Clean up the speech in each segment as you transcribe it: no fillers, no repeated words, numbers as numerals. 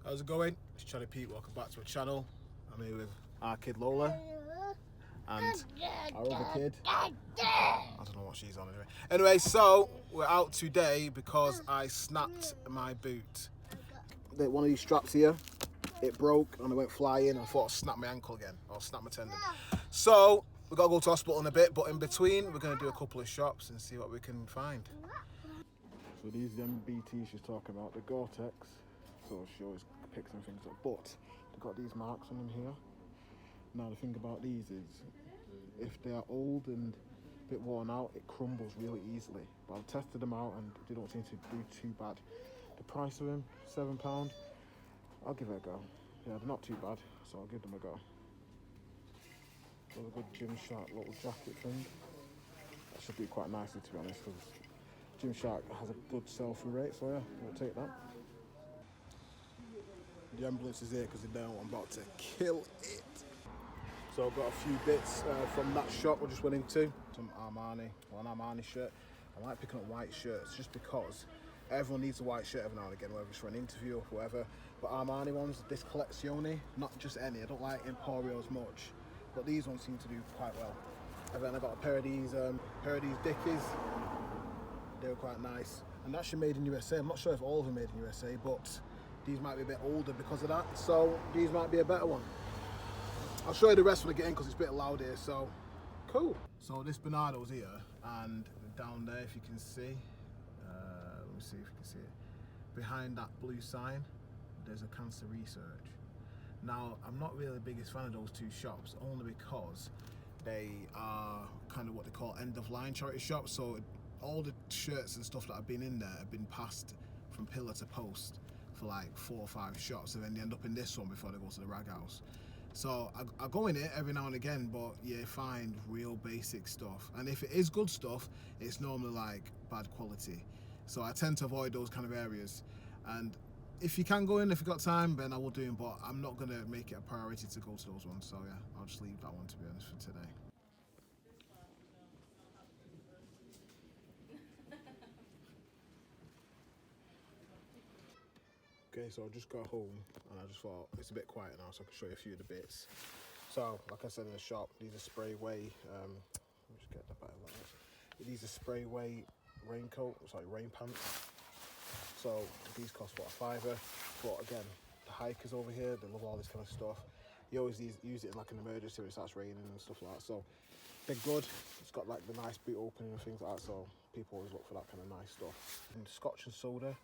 How's it going? It's Charlie Pete, welcome back to our channel. I'm here with our kid Lola and our other kid. I don't know what she's on anyway. Anyway, so we're out today because I snapped my boot. One of these straps here, it broke and I went flying. I thought I snapped my ankle again, or snapped my tendon. So we've got to go to hospital in a bit, but in between we're going to do a couple of shops and see what we can find. So these are the MBTs she's talking about, the Gore-Tex. So she always picks some things up, but they've got these marks on them here. Now the thing about these is, if they are old and a bit worn out, it crumbles really easily. But I've tested them out and they don't seem to do too bad. The price of them, £7. I'll give it a go. Yeah, they're not too bad, so I'll give them a go. Got a good Gymshark little jacket thing. That should do quite nicely, to be honest, because Gymshark has a good sell-through rate, so yeah, we'll take that. The ambulance is here because they know I'm about to kill it. So I've got a few bits from that shop I just went into. Some Armani, one Armani shirt. I like picking up white shirts just because everyone needs a white shirt every now and again, whether it's for an interview or whatever. But Armani ones, this collezione, not just any. I don't like Emporios much, but these ones seem to do quite well. And then I got a pair of these Dickies. They were quite nice, and actually made in USA. I'm not sure if all of them are made in USA, but these might be a bit older because of that, so these might be a better one. I'll show you the rest when I get in because it's a bit loud here, so cool. So this Bernardo's here, and down there, if you can see, let me see if you can see it, behind that blue sign, there's a cancer research. Now, I'm not really the biggest fan of those two shops, only because they are kind of what they call end-of-line charity shops, so all the shirts and stuff that have been in there have been passed from pillar to post for like 4 or 5 shots, and then they end up in this one before they go to the rag house. So I go in it every now and again, but you find real basic stuff, and if it is good stuff, it's normally like bad quality. So I tend to avoid those kind of areas, and if you can go in, if you've got time, then I will do it, but I'm not going to make it a priority to go to those ones, so yeah, I'll just leave that one, to be honest, for today. Okay, so I just got home and I just thought it's a bit quiet now, so I can show you a few of the bits. So, like I said in the shop, these are spray weight. Let me just get that better. These are spray weight rain pants. So these cost what, £5. But again, the hikers over here, they love all this kind of stuff. You always use it in like an emergency when it starts raining and stuff like that. So they're good. It's got like the nice boot opening and things like that. So people always look for that kind of nice stuff. And Scotch and soda,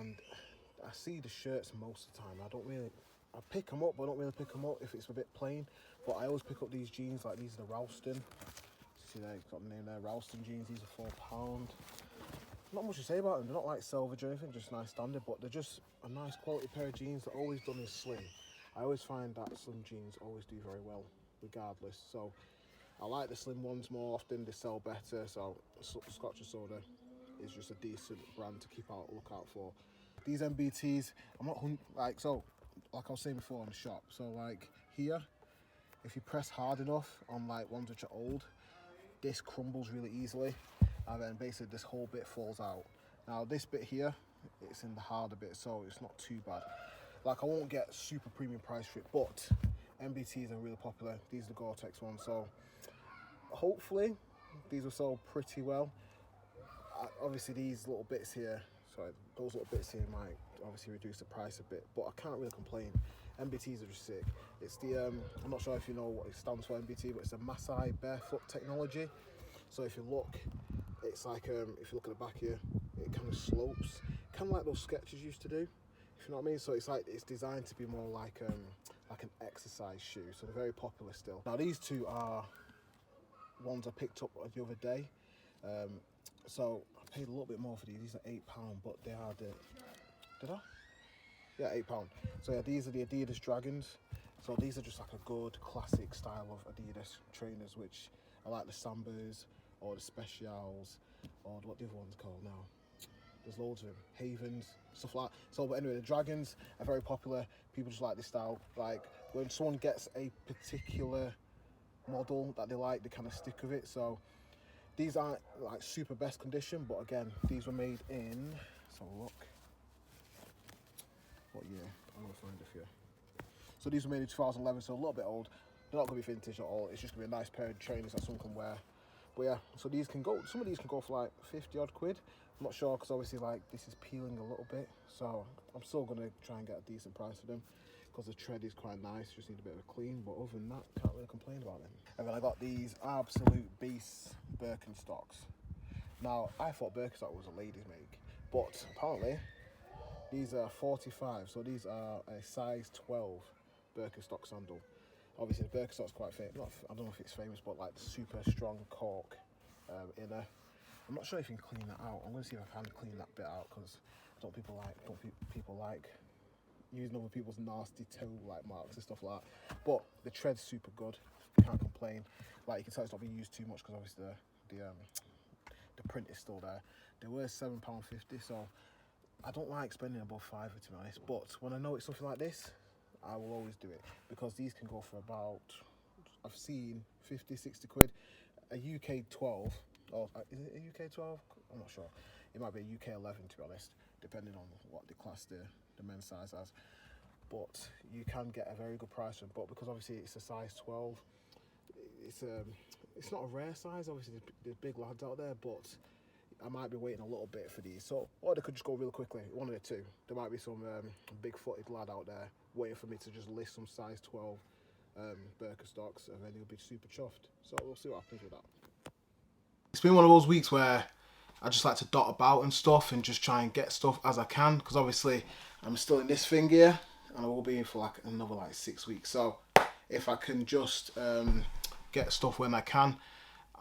and I see the shirts most of the time. I pick them up, but I don't really pick them up if it's a bit plain. But I always pick up these jeans, like these are the Ralston. See there, got the name there, Ralston jeans. These are £4. Not much to say about them. They're not like salvage or anything, just nice standard. But they're just a nice quality pair of jeans. They're always done in slim. I always find that slim jeans always do very well, regardless. So I like the slim ones more often. They sell better. So Scotch and soda is just a decent brand to look out for. These MBTs, I'm not like I was saying before on the shop. So like here, if you press hard enough on like ones which are old, this crumbles really easily, and then basically this whole bit falls out. Now this bit here, it's in the harder bit, so it's not too bad. Like I won't get super premium price for it, but MBTs are really popular. These are the Gore-Tex ones, so hopefully these will sell pretty well. Obviously these little bits here, those little bits here might obviously reduce the price a bit, but I can't really complain. MBTs are just sick. It's the, I'm not sure if you know what it stands for, MBT, but it's the Masai barefoot technology. So if you look, it's like, if you look at the back here, it kind of slopes, kind of like those Skechers used to do, if you know what I mean. So it's like, it's designed to be more like an exercise shoe, so they're very popular still. Now these two are ones I picked up the other day. So I paid a little bit more for these. These are £8, but they are the, did I? Yeah, £8. So yeah, these are the Adidas Dragons. So these are just like a good classic style of Adidas trainers, which I like the Sambas or the Specials or what the other one's called now. There's loads of them, Havens, stuff like that. So, but anyway, the Dragons are very popular. People just like this style. Like when someone gets a particular model that they like, they kind of stick with it. So these aren't like super best condition, but again, these were made in, let's have a look. what year. I'm gonna find it for you. So these were made in 2011, so a little bit old. They're not gonna be vintage at all. It's just gonna be a nice pair of trainers that someone can wear. But yeah, so these can go. Some of these can go for like 50 odd quid. I'm not sure because obviously like this is peeling a little bit, so I'm still gonna try and get a decent price for them because the tread is quite nice. Just need a bit of a clean, but other than that, can't really complain about them. And then I got these absolute beast Birkenstocks. Now I thought Birkenstock was a ladies' make, but apparently these are 45, so these are a size 12 Birkenstock sandal. Obviously the Birkenstock's quite famous, I don't know if it's famous, but like the super strong cork inner. I'm not sure if you can clean that out. I'm going to see if I can clean that bit out because people like using other people's nasty toe like marks and stuff like that. But the tread's super good. Can't complain. Like you can tell it's not being used too much because obviously the print is still there. They were £7.50, so I don't like spending above £5 to be honest. But when I know it's something like this, I will always do it because these can go for about, I've seen 50, 60 quid. A UK 12, or is it a UK 12? I'm not sure. It might be a UK 11 to be honest, depending on what they class the men's size as. But you can get a very good price for them. But because obviously it's a size 12, it's not a rare size. Obviously there's big lads out there, but I might be waiting a little bit for these. So, or they could just go real quickly, one of the two. There might be some big-footed lad out there waiting for me to just list some size 12 Birkenstocks, and then he'll be super chuffed. So we'll see what happens with that. It's been one of those weeks where I just like to dot about and stuff and just try and get stuff as I can, because obviously I'm still in this thing here and I will be in for like another like 6 weeks. So if I can just get stuff when I can,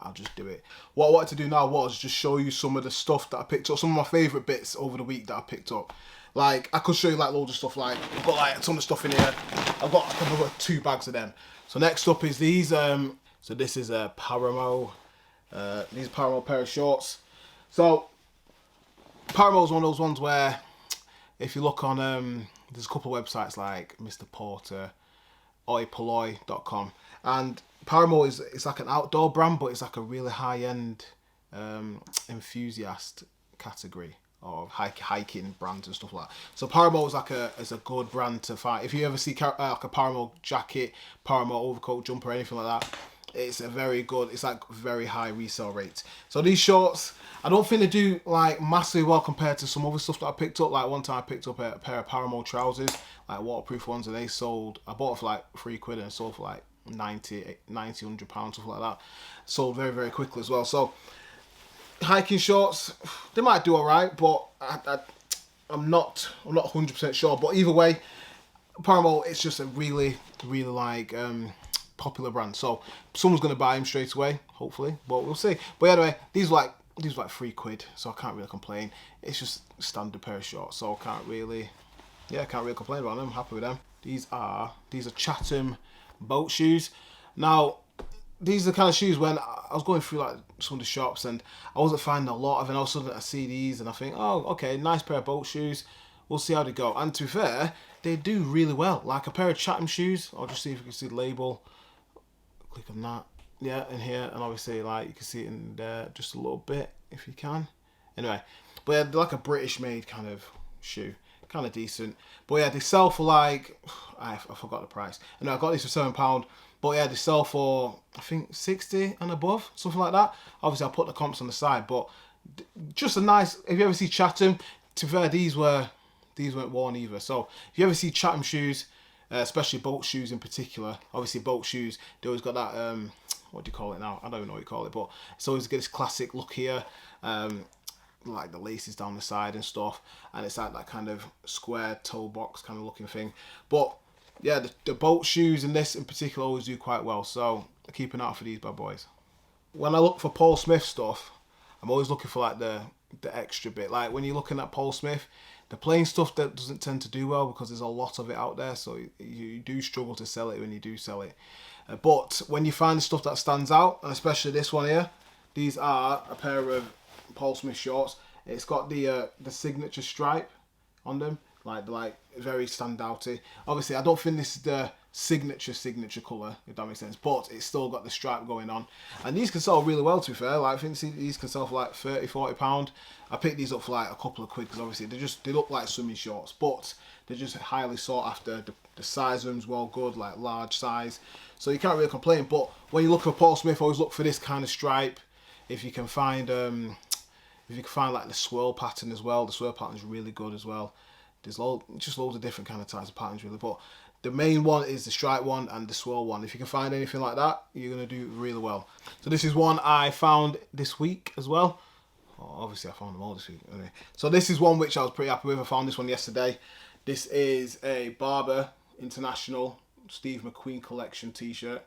I'll just do it. What I wanted to do now was just show you some of the stuff that I picked up, some of my favourite bits over the week that I picked up. Like, I could show you like loads of stuff, like, I've got like a ton of stuff in here. I've got like another 2 bags of them. So next up is these, so this is a Apparel, these are Apparel pair of shorts. So, Apparel is one of those ones where, if you look on, there's a couple of websites like Mr. Porter, oipoloi.com, and Apparel it's like an outdoor brand, but it's like a really high-end enthusiast category of hiking brands and stuff like that. So Apparel is like a good brand to find. If you ever see like a Apparel jacket, Apparel overcoat, jumper, anything like that, it's a very good. It's like very high resale rates. So these shorts, I don't think they do like massively well compared to some other stuff that I picked up. Like one time I picked up a pair of Apparel trousers, like waterproof ones, and they sold. I bought it for like £3 and it sold for like 90, £100, something like that. Sold very, very quickly as well. So hiking shorts, they might do alright, but I'm not 100% sure. But either way, Apparel, it's just a really, really like popular brand. So someone's gonna buy them straight away, hopefully. But we'll see. But anyway, these were like £3, so I can't really complain. It's just a standard pair of shorts, so I can't really complain about them. I'm happy with them. These are Chatham boat shoes. Now, these are the kind of shoes when I was going through like some of the shops and I wasn't finding a lot of it, and all of a sudden I see these and I think, oh, okay, nice pair of boat shoes. We'll see how they go. And to be fair, they do really well. Like a pair of Chatham shoes. I'll just see if you can see the label. Click on that. Yeah, in here, and obviously like you can see it in there just a little bit if you can. Anyway, but yeah, they're like a British made kind of shoe. Kind of decent, but yeah, they sell for like I forgot the price. And I got these for £7, but yeah, they sell for I think 60 and above, something like that. Obviously, I'll put the comps on the side, but just a nice. If you ever see Chatham, to be fair, these weren't worn either. So if you ever see Chatham shoes, especially boat shoes in particular, obviously boat shoes, they always got that what do you call it now? I don't even know what you call it, but it's always got this classic look here. Like the laces down the side and stuff, and it's like that kind of square toe box kind of looking thing. But yeah, the boat shoes and this in particular always do quite well, so keep an eye out for these bad boys. When I look for Paul Smith stuff, I'm always looking for like the extra bit. Like when you're looking at Paul Smith, the plain stuff that doesn't tend to do well because there's a lot of it out there, so you do struggle to sell it when you do sell it. But when you find the stuff that stands out, and especially this one here, these are a pair of Paul Smith shorts. It's got the signature stripe on them, like very standouty. Obviously, I don't think this is the signature colour, if that makes sense, but it's still got the stripe going on. And these can sell really well, to be fair. Like I think these can sell for like £30, £40. I picked these up for like a couple of quid because obviously they look like swimming shorts, but They're just highly sought after. The size of them's well good, like large size. So you can't really complain. But when you look for Paul Smith, always look for this kind of stripe. If you can find like the swirl pattern as well, the swirl pattern is really good as well. There's just loads of different kind of types of patterns really, but the main one is the stripe one and the swirl one. If you can find anything like that, you're going to do really well. So this is one I found this week as well. Oh, obviously I found them all this week. Anyway. So this is one which I was pretty happy with. I found this one yesterday. This is a Barber International Steve McQueen collection t-shirt.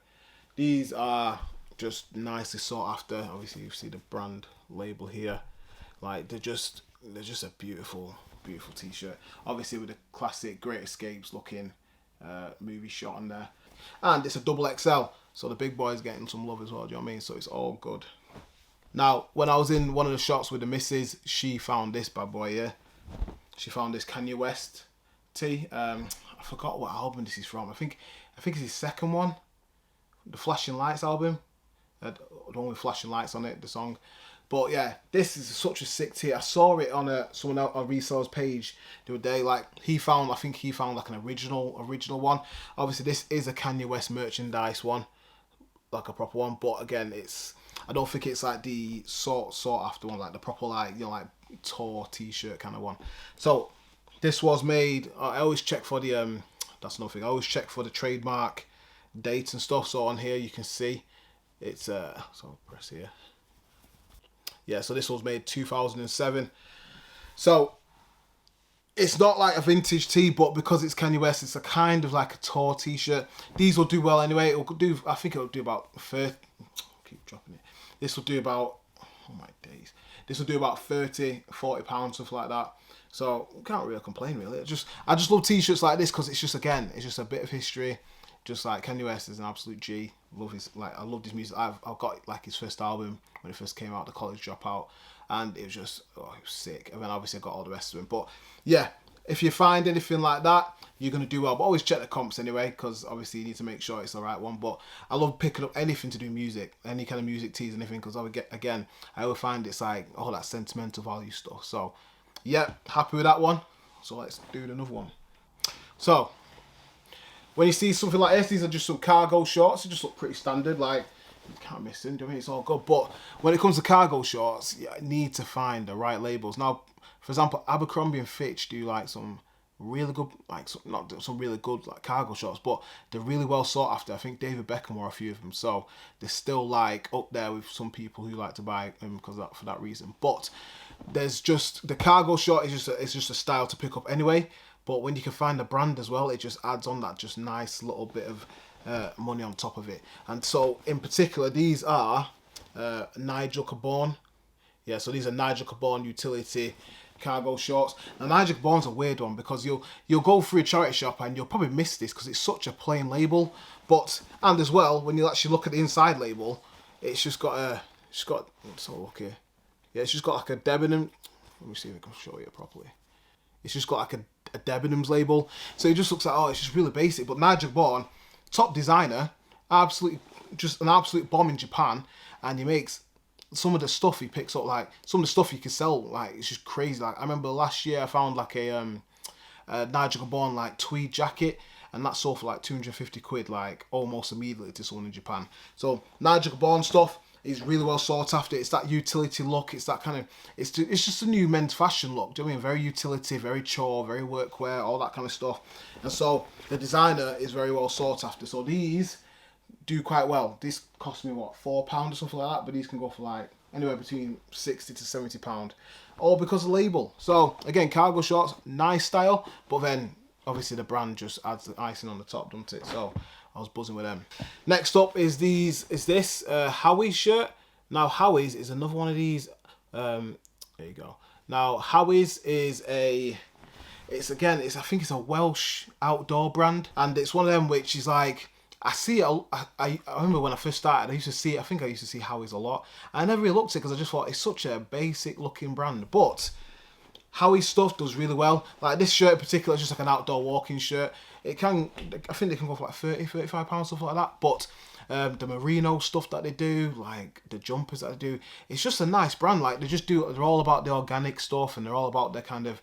These are just nicely sought after. Obviously you see the brand label here. Like they're just a beautiful t-shirt. Obviously with the classic Great Escapes looking movie shot on there. And it's a double XL, so the big boy's getting some love as well, do you know what I mean? So it's all good. Now, when I was in one of the shops with the missus, she found this bad boy here. She found this Kanye West tee. I forgot what album this is from. I think it's his second one. The Flashing Lights album. The one with flashing lights on it, the song. But yeah, this is such a sick tee. I saw it on someone else on Reseller's page the other day. Like I think he found like an original one. Obviously, this is a Kanye West merchandise one, like a proper one. But again, I don't think it's like the sought after one, like the proper like like tour t-shirt kind of one. So this was made. I always check for the that's nothing. I always check for the trademark dates and stuff. So on here you can see it's so I'll press here. Yeah, so this was made 2007. So it's not like a vintage tee, but because it's Kanye West, it's a kind of like a tour t-shirt. These will do well anyway. I think it'll do about 30. Keep dropping it. This will do about, oh my days. This will do about 30, 40 pounds, stuff like that. So can't really complain really. I just love t-shirts like this because it's just a bit of history. Just like Kanye West is an absolute G. I loved his music. I've got like his first album when it first came out, The College Dropout, and it was just it was sick. And then obviously I got all the rest of them. But yeah, if you find anything like that, you're gonna do well. But always check the comps anyway, because obviously you need to make sure it's the right one. But I love picking up anything to do music, any kind of music tees, anything, because I always find it's like all that sentimental value stuff. So yeah, happy with that one. So let's do another one. So when you see something like this, these are just some cargo shorts. They just look pretty standard, like you can't miss them, do you know what I mean? It's all good. But when it comes to cargo shorts, you need to find the right labels. Now, for example, Abercrombie and Fitch do like some really good, not some really good like cargo shorts, but they're really well sought after. I think David Beckham wore a few of them, so they're still like up there with some people who like to buy them for that reason. But there's just the cargo short is just a style to pick up anyway. But when you can find the brand as well, it just adds on that just nice little bit of money on top of it. And so in particular, these are Nigel Caborn. Yeah, so these are Nigel Caborn utility cargo shorts. Now Nigel Caborn's a weird one because you'll go through a charity shop and you'll probably miss this because it's such a plain label. And as well, when you actually look at the inside label, it's just got let's have a look here. Yeah, it's just got like a Debenham. Let me see if I can show you properly. It's just got like a Debenhams label. So it just looks like, oh, it's just really basic. But Nigel Caborn, top designer, just an absolute bomb in Japan. And he makes some of the stuff he picks up, like some of the stuff you can sell, like it's just crazy. Like I remember last year I found like a Nigel Caborn like tweed jacket, and that sold for like 250 quid, like almost immediately to someone in Japan. So Nigel Caborn stuff is really well sought after. It's that utility look. It's that kind of, it's just a new men's fashion look. Do you know what I mean? Very utility, very chore, very workwear, all that kind of stuff. And so the designer is very well sought after. So these do quite well. This cost me what, £4 or something like that, but these can go for like anywhere between £60 to £70, all because of the label. So again, cargo shorts, nice style, but then obviously the brand just adds the icing on the top, doesn't it? So I was buzzing with them. Next up is this Howie's shirt. Now Howie's is another one of these. There you go. Now Howie's is I think it's a Welsh outdoor brand, and it's one of them which is like, I see it. I remember when I first started, I used to see Howie's a lot. I never really looked at it because I just thought it's such a basic looking brand, but Howie's stuff does really well. Like this shirt in particular is just like an outdoor walking shirt. I think they can go for like £30, £35, stuff like that. But the merino stuff that they do, like the jumpers that they do, it's just a nice brand. Like they're all about the organic stuff, and they're all about their kind of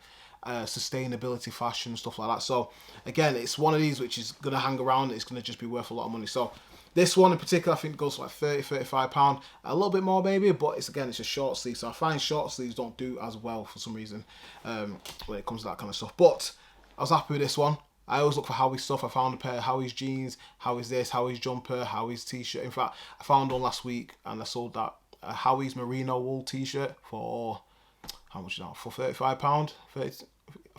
sustainability fashion and stuff like that. So again, it's one of these which is going to hang around. It's going to just be worth a lot of money. So this one in particular, I think goes for like 30, 35 pound, a little bit more maybe, but it's a short sleeve. So I find short sleeves don't do as well for some reason when it comes to that kind of stuff. But I was happy with this one. I always look for Howie's stuff. I found a pair of Howie's jeans, Howie's this, Howie's jumper, Howie's t-shirt. In fact, I found one last week and I sold that Howie's merino wool t-shirt for, how much now? For £35,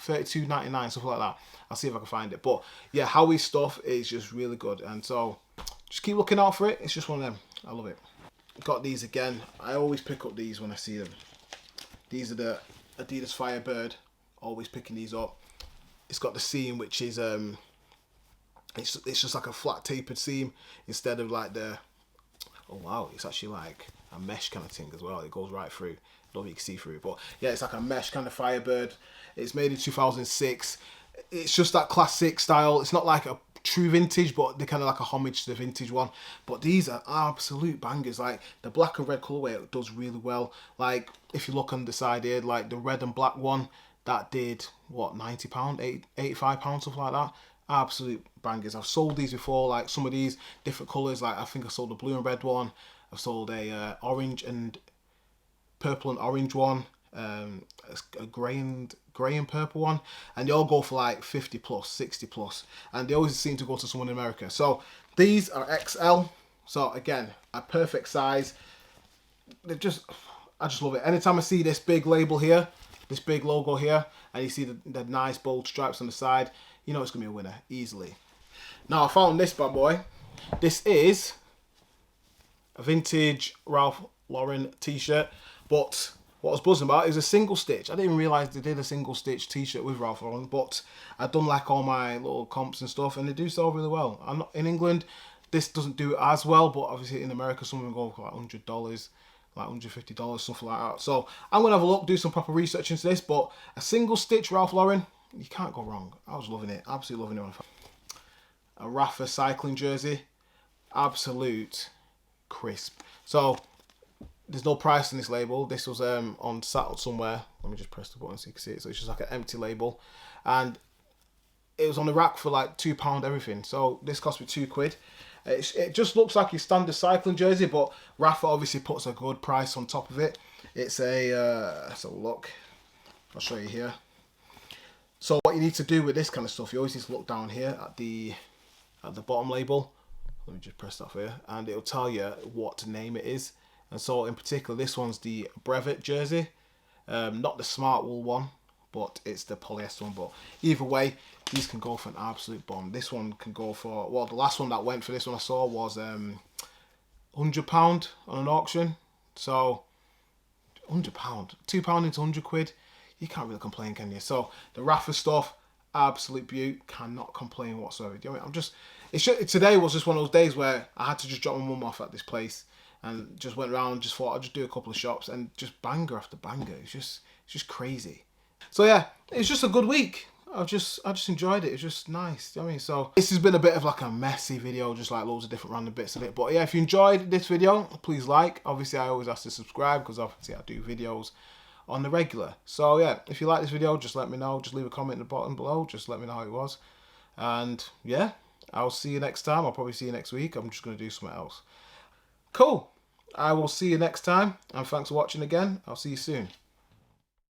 32.99, something like that. I'll see if I can find it. But yeah, Howie's stuff is just really good. And so just keep looking out for it. It's just one of them. I love it. Got these again. I always pick up these when I see them. These are the Adidas Firebird. Always picking these up. It's got the seam which is it's just like a flat tapered seam instead of like the, oh wow, it's actually like a mesh kind of thing as well. It goes right through. I don't know if you can see through it, but yeah, it's like a mesh kind of Firebird. It's made in 2006. It's just that classic style. It's not like a true vintage, but they're kind of like a homage to the vintage one. But these are absolute bangers. Like the black and red colorway, it does really well. Like if you look on the side here, like the red and black one, that did what, £90, £85, something like that. Absolute bangers. I've sold these before, like some of these different colors. Like I think I sold a blue and red one. I've sold a orange and purple and orange one, a grey and purple one, and they all go for like 50 plus, 60 plus, and they always seem to go to someone in America. So these are XL. So again, a perfect size. I just love it. Anytime I see this big label here, this big logo here, and you see the nice bold stripes on the side, you know it's gonna be a winner easily. Now I found this bad boy. This is a vintage Ralph Lauren t-shirt, but what I was buzzing about is a single stitch. I didn't even realise they did a single stitch t-shirt with Ralph Lauren, but I've done like all my little comps and stuff, and they do sell really well. I'm not in England. This doesn't do it as well, but obviously in America, some of them go for like $100, like $150, something like that. So I'm gonna have a look, do some proper research into this. But a single stitch Ralph Lauren, you can't go wrong. I was loving it, absolutely loving it. A Rafa cycling jersey, absolute crisp. So there's no price on this label. This was on sale somewhere. Let me just press the button so you can see it. So it's just like an empty label, and it was on the rack for like £2 everything. So this cost me £2. It just looks like your standard cycling jersey, but Rafa obviously puts a good price on top of it. It's a let's have a look. I'll show you here. So what you need to do with this kind of stuff, you always need to look down here at the bottom label. Let me just press that here, and it'll tell you what name it is. And so in particular, this one's the Brevet jersey, not the smart wool one, but it's the polyester one. But either way, these can go for an absolute bomb. This one can go for, well, the last one that went for this one I saw was £100 on an auction. So £100, £2 into £100, you can't really complain, can you? So the Rafa stuff, absolute beaut, cannot complain whatsoever. Do you know what I mean? Today was just one of those days where I had to just drop my mum off at this place, and just went around, just thought I'd just do a couple of shops, and just banger after banger. It's just crazy. So yeah, it's just a good week. I just enjoyed it. It's just nice. You know what I mean? So this has been a bit of like a messy video, just like loads of different random bits of it. But yeah, if you enjoyed this video, please like. Obviously, I always ask to subscribe because obviously I do videos on the regular. So yeah, if you like this video, just let me know. Just leave a comment in the bottom below. Just let me know how it was. And yeah, I'll see you next time. I'll probably see you next week. I'm just going to do something else. Cool. I will see you next time, and thanks for watching again. I'll see you soon.